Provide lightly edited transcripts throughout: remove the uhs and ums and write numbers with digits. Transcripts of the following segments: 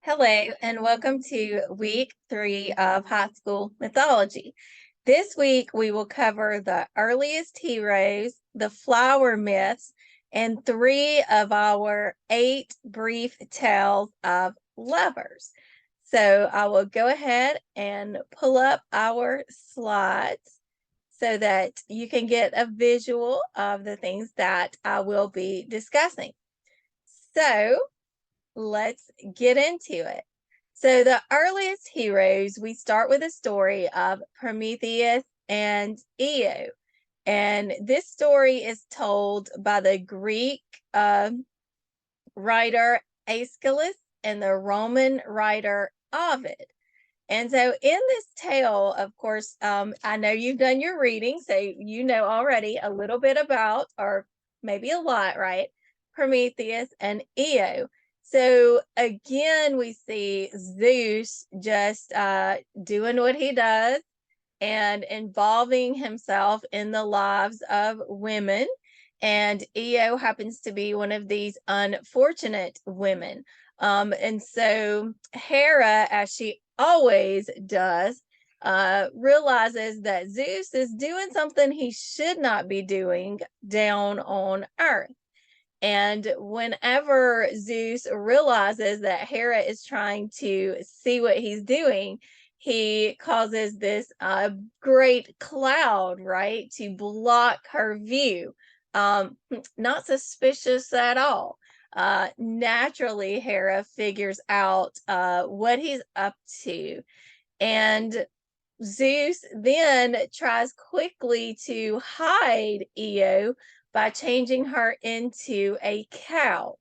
Hello, and welcome to week 3 of high school mythology. This week, we will cover the earliest heroes, the flower myths, and 3 of our 8 brief tales of lovers. So, I will go ahead and pull up our slides so that you can get a visual of the things that I will be discussing. So, let's get into it. So, the earliest heroes, we start with a story of Prometheus and Io. And this story is told by the Greek writer Aeschylus and the Roman writer Ovid. And so, in this tale, of course, I know you've done your reading, so you know already a little bit about, or maybe a lot, right? Prometheus and Io. So again, we see Zeus just doing what he does and involving himself in the lives of women. And Io happens to be one of these unfortunate women. And so Hera, as she always does, realizes that Zeus is doing something he should not be doing down on Earth. And whenever Zeus realizes that Hera is trying to see what he's doing, he causes this great cloud, right, to block her view. Not suspicious at all. Naturally, Hera figures out what he's up to. And Zeus then tries quickly to hide Io by changing her into a cow.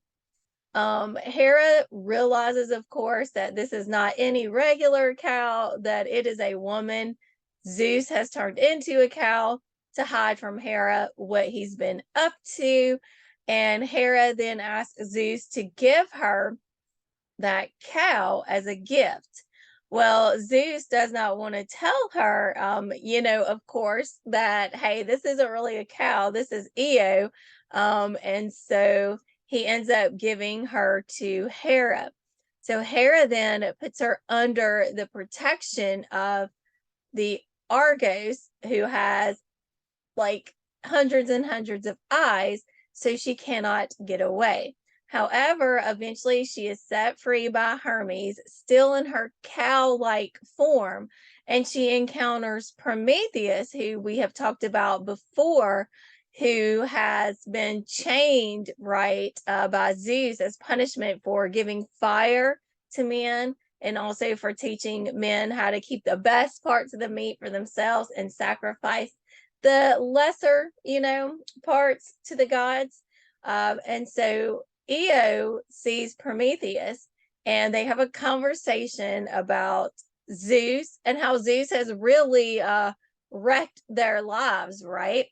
Hera realizes, of course, that this is not any regular cow, that it is a woman Zeus has turned into a cow to hide from Hera what he's been up to. And Hera then asks Zeus to give her that cow as a gift. Well, Zeus does not want to tell her, of course, that, hey, this isn't really a cow, this is Io. And so he ends up giving her to Hera. So Hera then puts her under the protection of the Argos, who has like hundreds and hundreds of eyes, so she cannot get away. However, eventually she is set free by Hermes, still in her cow like form, and she encounters Prometheus, who we have talked about before, who has been chained, right, by Zeus as punishment for giving fire to men and also for teaching men how to keep the best parts of the meat for themselves and sacrifice the lesser, parts to the gods. And so Io sees Prometheus and they have a conversation about Zeus and how Zeus has really wrecked their lives, right?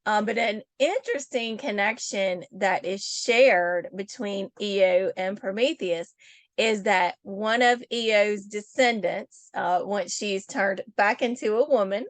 But an interesting connection that is shared between Io and Prometheus is that one of Io's descendants, once she's turned back into a woman,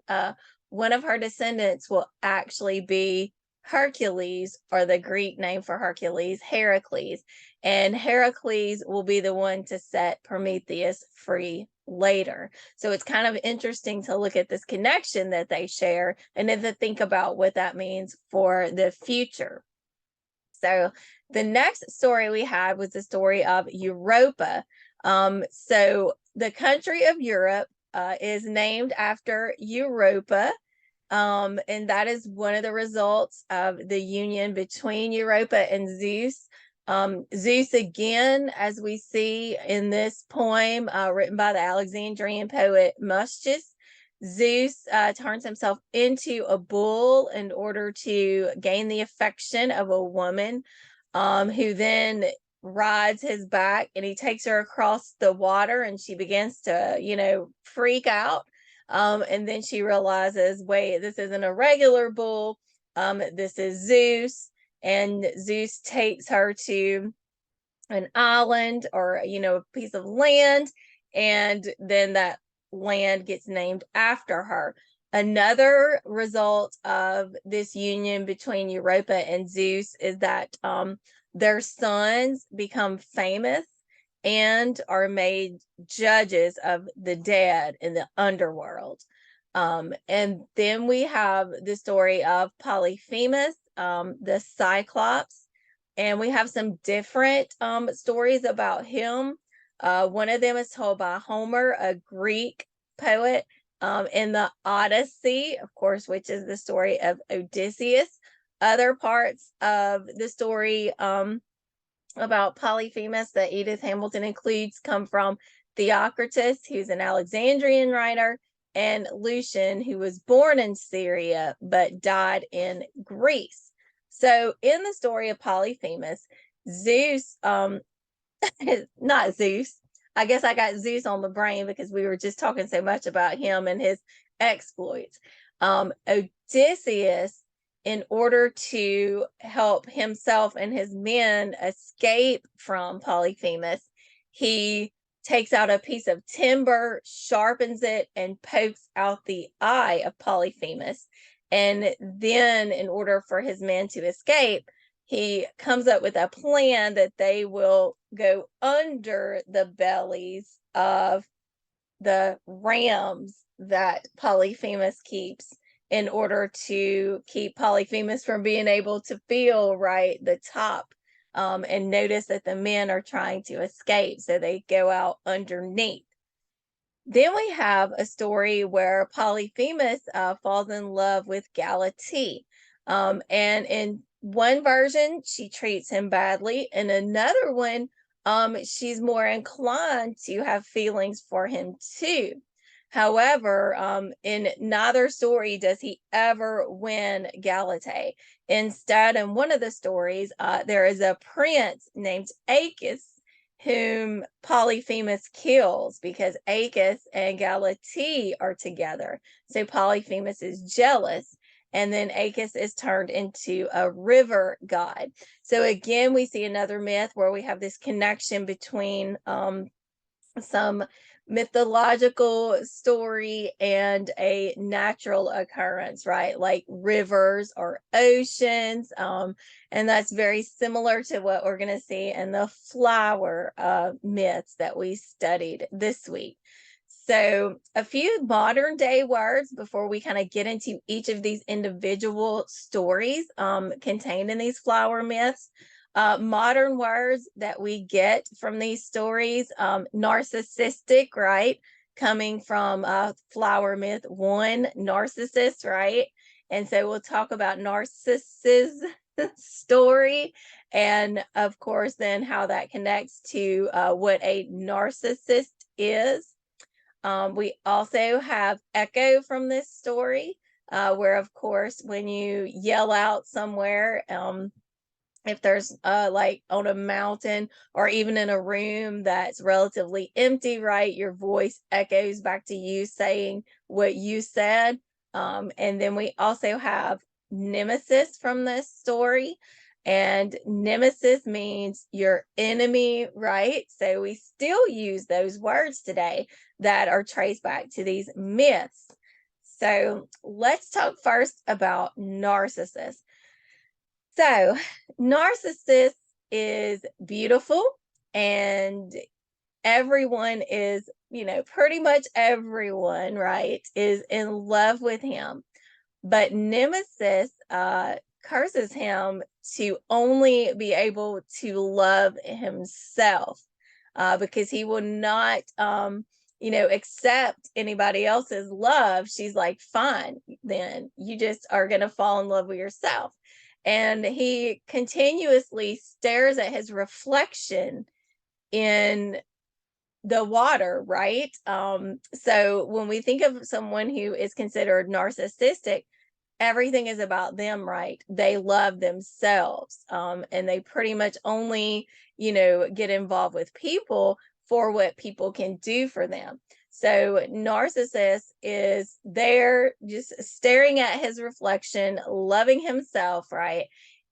one of her descendants will actually be Hercules, or the Greek name for Hercules, Heracles. And Heracles will be the one to set Prometheus free later. So it's kind of interesting to look at this connection that they share and then to think about what that means for the future. So the next story we had was the story of Europa. So the country of Europe is named after Europa. And that is one of the results of the union between Europa and Zeus. Zeus, again, as we see in this poem written by the Alexandrian poet Mustius, Zeus turns himself into a bull in order to gain the affection of a woman, who then rides his back and he takes her across the water and she begins to, freak out. And then she realizes, wait, this isn't a regular bull. This is Zeus. And Zeus takes her to an island or, a piece of land. And then that land gets named after her. Another result of this union between Europa and Zeus is that their sons become famous and are made judges of the dead in the underworld. And then we have the story of Polyphemus, the Cyclops, and we have some different stories about him. One of them is told by Homer, a Greek poet, in the Odyssey, of course, which is the story of Odysseus. Other parts of the story about Polyphemus that Edith Hamilton includes come from Theocritus, who's an Alexandrian writer, and Lucian, who was born in Syria but died in Greece. So, in the story of Polyphemus, Zeus, not Zeus, I guess I got Zeus on the brain because we were just talking so much about him and his exploits. Odysseus, in order to help himself and his men escape from Polyphemus, he takes out a piece of timber, sharpens it, and pokes out the eye of Polyphemus. And then, in order for his men to escape, he comes up with a plan that they will go under the bellies of the rams that Polyphemus keeps in order to keep Polyphemus from being able to feel right the top, and notice that the men are trying to escape. So they go out underneath. Then we have a story where Polyphemus falls in love with Galatea. And in one version, she treats him badly. In another one, she's more inclined to have feelings for him too. However, in neither story does he ever win Galatea. Instead, in one of the stories, there is a prince named Acus whom Polyphemus kills because Acus and Galatea are together. So Polyphemus is jealous, and then Acus is turned into a river god. So again, we see another myth where we have this connection between some mythological story and a natural occurrence, right? Like rivers or oceans. And that's very similar to what we're going to see in the flower myths that we studied this week. So, a few modern day words before we kind of get into each of these individual stories contained in these flower myths. Modern words that we get from these stories, narcissistic, right? Coming from flower myth one, narcissist, right? And so we'll talk about Narcissus' story, and of course, then how that connects to what a narcissist is. We also have echo from this story, where, of course, when you yell out somewhere, if there's like on a mountain or even in a room that's relatively empty, right, your voice echoes back to you saying what you said. And then we also have nemesis from this story, and nemesis means your enemy, right? So we still use those words today that are traced back to these myths. So let's talk first about Narcissus. So, Narcissus is beautiful, and everyone is, pretty much everyone, right, is in love with him. But Nemesis curses him to only be able to love himself, because he will not, accept anybody else's love. She's like, fine, then you just are going to fall in love with yourself. And he continuously stares at his reflection in the water, right? So when we think of someone who is considered narcissistic, everything is about them, right? They love themselves, and they pretty much only, get involved with people for what people can do for them. So Narcissus is there just staring at his reflection, loving himself, right?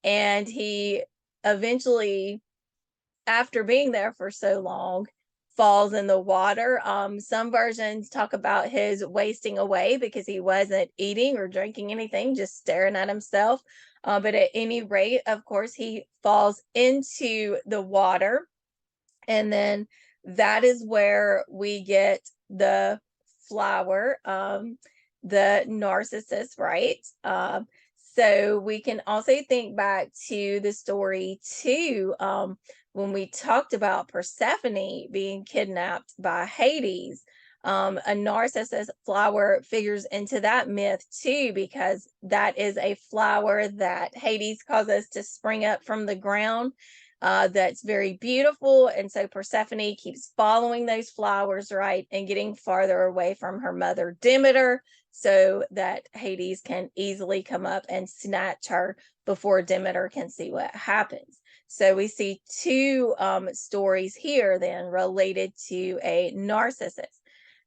And he eventually, after being there for so long, falls in the water. Some versions talk about his wasting away because he wasn't eating or drinking anything, just staring at himself. But at any rate, of course, he falls into the water. And then that is where we get the flower, the narcissus, right? So we can also think back to the story too, when we talked about Persephone being kidnapped by Hades. A narcissus flower figures into that myth too, because that is a flower that Hades causes to spring up from the ground. That's very beautiful. And so Persephone keeps following those flowers, right, and getting farther away from her mother Demeter, so that Hades can easily come up and snatch her before Demeter can see what happens. So we see two stories here then related to a narcissus.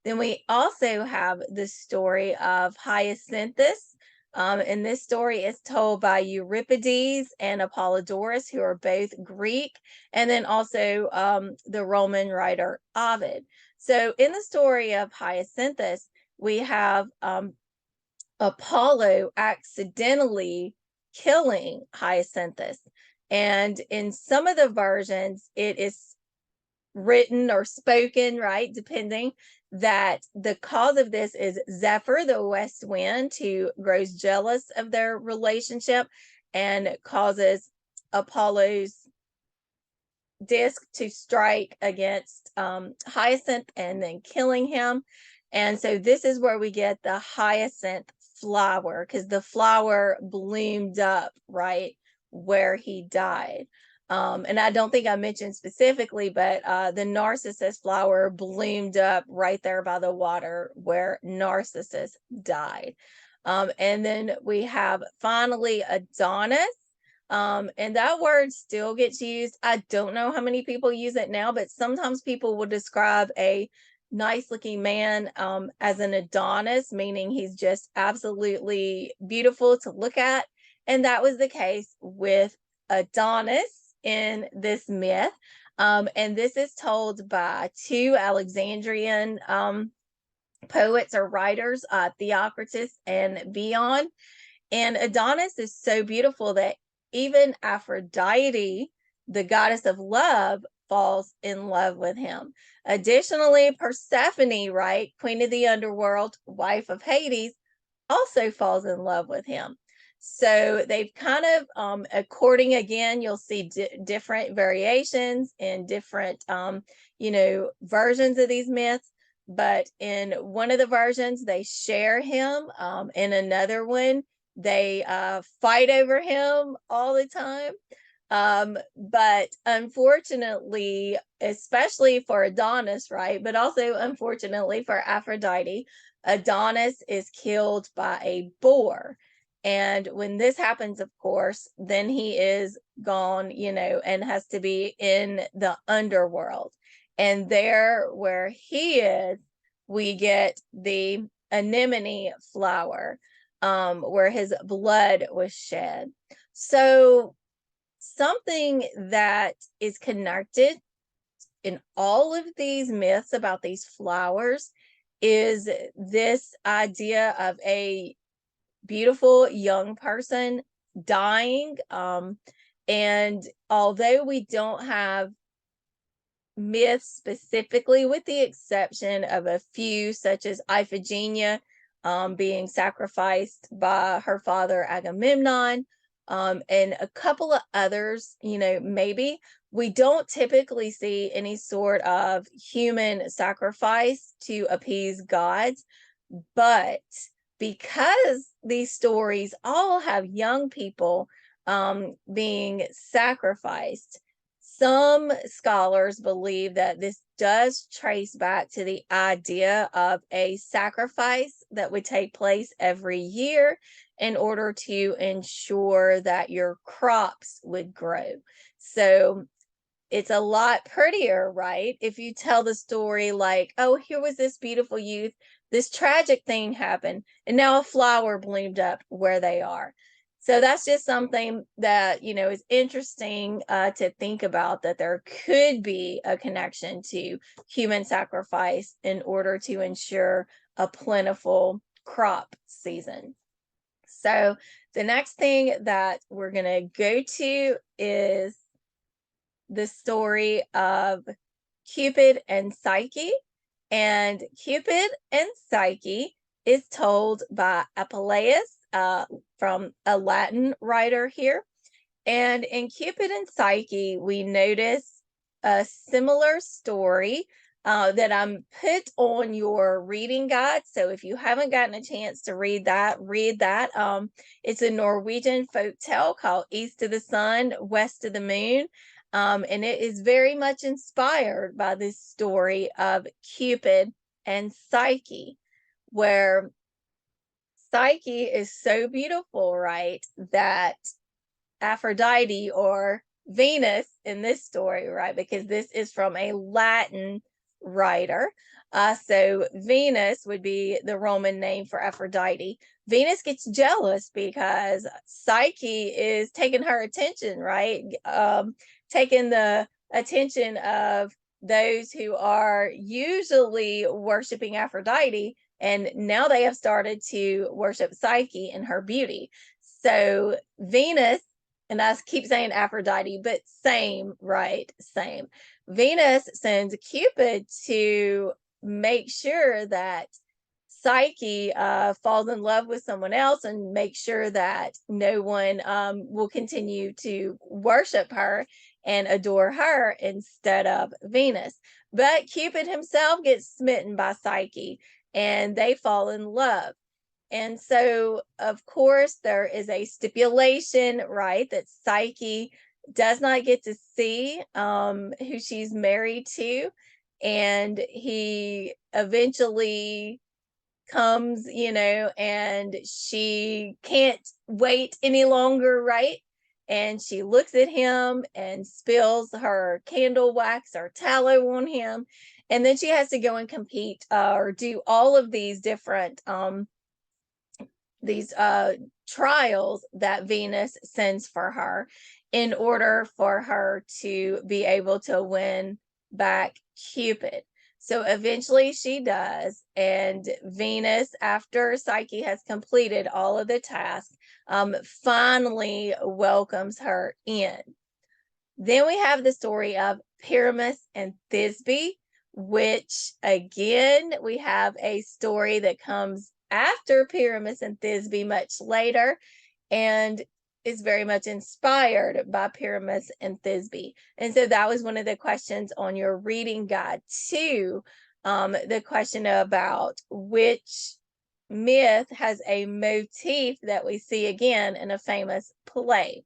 Then we also have the story of Hyacinthus. And this story is told by Euripides and Apollodorus, who are both Greek, and then also the Roman writer Ovid. So in the story of Hyacinthus, we have Apollo accidentally killing Hyacinthus. And in some of the versions, it is written or spoken, right, depending, that the cause of this is Zephyr, the west wind, who grows jealous of their relationship and causes Apollo's disc to strike against Hyacinth and then killing him. And so this is where we get the hyacinth flower, because the flower bloomed up right where he died. And I don't think I mentioned specifically, but the narcissus flower bloomed up right there by the water where Narcissus died. And then we have finally Adonis. And that word still gets used. I don't know how many people use it now, but sometimes people will describe a nice looking man as an Adonis, meaning he's just absolutely beautiful to look at. And that was the case with Adonis in this myth. And this is told by two Alexandrian poets or writers, Theocritus and Bion. And Adonis is so beautiful that even Aphrodite, the goddess of love, falls in love with him. Additionally, Persephone, right, queen of the underworld, wife of Hades, also falls in love with him. So they've kind of, according, again, you'll see different variations and different, versions of these myths. But in one of the versions, they share him. In another one, they fight over him all the time. But unfortunately, especially for Adonis, right, but also unfortunately for Aphrodite, Adonis is killed by a boar. And when this happens, of course, then he is gone, and has to be in the underworld. And there where he is, we get the anemone flower, where his blood was shed. So something that is connected in all of these myths about these flowers is this idea of a beautiful young person dying. And although we don't have myths specifically, with the exception of a few, such as Iphigenia being sacrificed by her father Agamemnon, and a couple of others, maybe, we don't typically see any sort of human sacrifice to appease gods. But because these stories all have young people being sacrificed, some scholars believe that this does trace back to the idea of a sacrifice that would take place every year in order to ensure that your crops would grow. So it's a lot prettier, right, if you tell the story like, oh, here was this beautiful youth, this tragic thing happened, and now a flower bloomed up where they are. So that's just something that, is interesting to think about, that there could be a connection to human sacrifice in order to ensure a plentiful crop season. So the next thing that we're going to go to is the story of Cupid and Psyche. And Cupid and Psyche is told by Apuleius, from a Latin writer here. And in Cupid and Psyche, we notice a similar story that I'm put on your reading guide. So if you haven't gotten a chance to read that, read that. It's a Norwegian folk tale called East of the Sun, West of the Moon. And it is very much inspired by this story of Cupid and Psyche, where Psyche is so beautiful, right, that Aphrodite, or Venus in this story, right? Because this is from a Latin writer. So Venus would be the Roman name for Aphrodite. Venus gets jealous because Psyche is taking her attention, right? Taking the attention of those who are usually worshiping Aphrodite, and now they have started to worship Psyche and her beauty. So Venus, and I keep saying Aphrodite, but same, right? Same. Venus sends Cupid to make sure that Psyche falls in love with someone else, and make sure that no one will continue to worship her and adore her instead of Venus. But Cupid himself gets smitten by Psyche, and they fall in love. And so, of course, there is a stipulation, right, that Psyche does not get to see who she's married to. And he eventually comes, and she can't wait any longer, right? And she looks at him and spills her candle wax or tallow on him. And then she has to go and compete or do all of these different these trials that Venus sends for her in order for her to be able to win back Cupid. So eventually she does, and Venus, after Psyche has completed all of the tasks, finally welcomes her in. Then we have the story of Pyramus and Thisbe, which again, we have a story that comes after Pyramus and Thisbe much later, and is very much inspired by Pyramus and Thisbe. And so that was one of the questions on your reading guide too. The question about which myth has a motif that we see again in a famous play.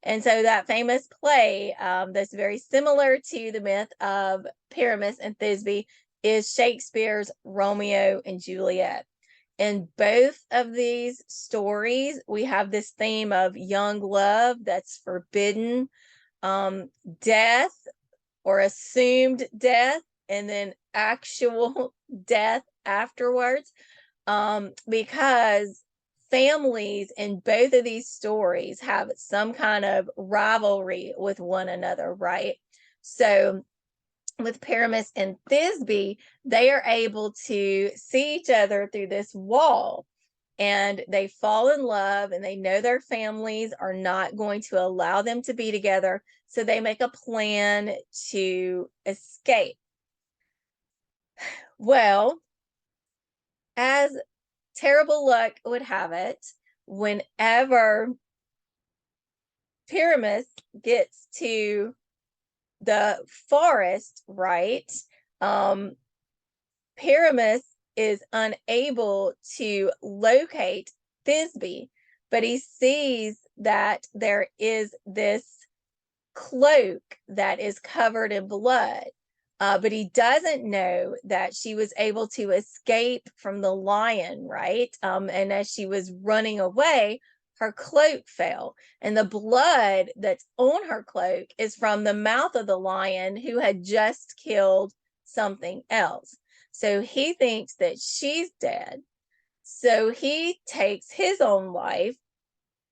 And so that famous play that's very similar to the myth of Pyramus and Thisbe is Shakespeare's Romeo and Juliet. In both of these stories, we have this theme of young love that's forbidden, death or assumed death, and then actual death afterwards, because families in both of these stories have some kind of rivalry with one another, right? So with Pyramus and Thisbe, they are able to see each other through this wall, and they fall in love, and they know their families are not going to allow them to be together. So they make a plan to escape. Well, as terrible luck would have it, whenever Pyramus gets to the forest, right, Pyramus is unable to locate Thisbe, but he sees that there is this cloak that is covered in blood. But he doesn't know that she was able to escape from the lion, right? And as she was running away, her cloak fell, and the blood that's on her cloak is from the mouth of the lion who had just killed something else. So he thinks that she's dead. So he takes his own life.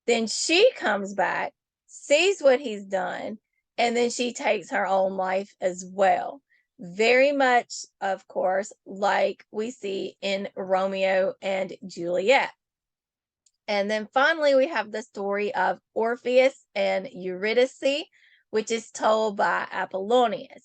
Then she comes back, sees what he's done, and then she takes her own life as well. Very much, of course, like we see in Romeo and Juliet. And then finally, we have the story of Orpheus and Eurydice, which is told by Apollonius.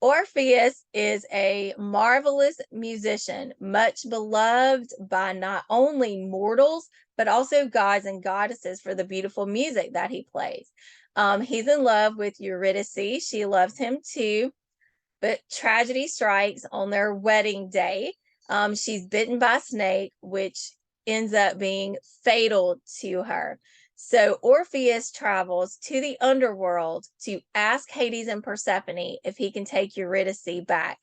Orpheus is a marvelous musician, much beloved by not only mortals, but also gods and goddesses for the beautiful music that he plays. He's in love with Eurydice. She loves him too, but tragedy strikes on their wedding day. She's bitten by a snake, which ends up being fatal to her. So Orpheus travels to the underworld to ask Hades and Persephone if he can take Eurydice back.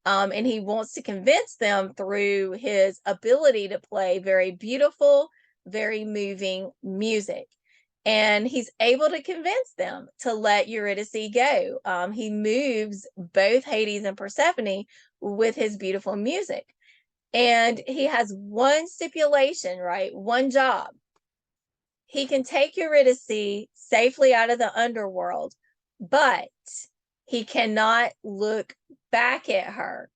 And he wants to convince them through his ability to play very beautiful, very moving music. And he's able to convince them to let Eurydice go. He moves both Hades and Persephone with his beautiful music. And he has one stipulation, right? One job. He can take Eurydice safely out of the underworld, but he cannot look back at her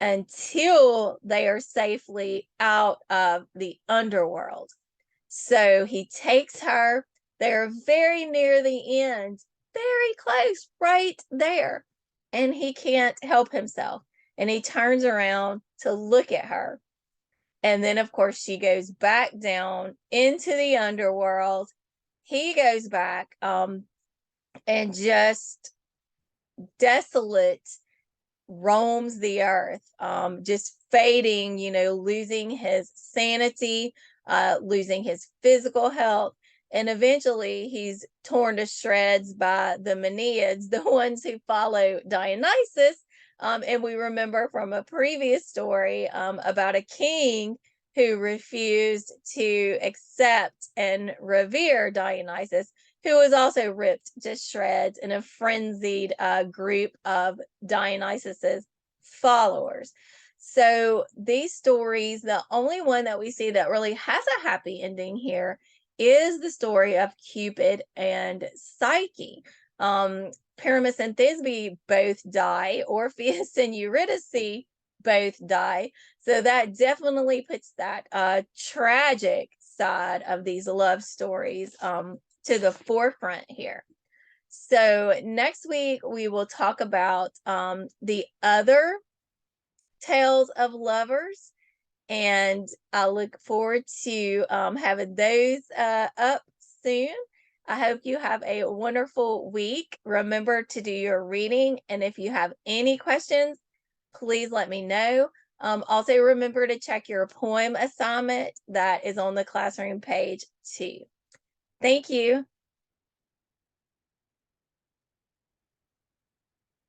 until they are safely out of the underworld. So he takes her. They're very near the end, very close, right there. And he can't help himself. And he turns around to look at her. And then, of course, she goes back down into the underworld. He goes back and just desolate roams the earth, just fading, losing his sanity, losing his physical health. And eventually he's torn to shreds by the Meneids, the ones who follow Dionysus. And we remember from a previous story about a king who refused to accept and revere Dionysus, who was also ripped to shreds in a frenzied group of Dionysus's followers. So these stories, the only one that we see that really has a happy ending here is the story of Cupid and Psyche. Pyramus and Thisbe both die. Orpheus and Eurydice both die. So that definitely puts that tragic side of these love stories to the forefront here. So next week we will talk about the other tales of lovers, and I look forward to having those up soon. I hope you have a wonderful week. Remember to do your reading, and if you have any questions, please let me know. Also, remember to check your poem assignment that is on the classroom page too. Thank you.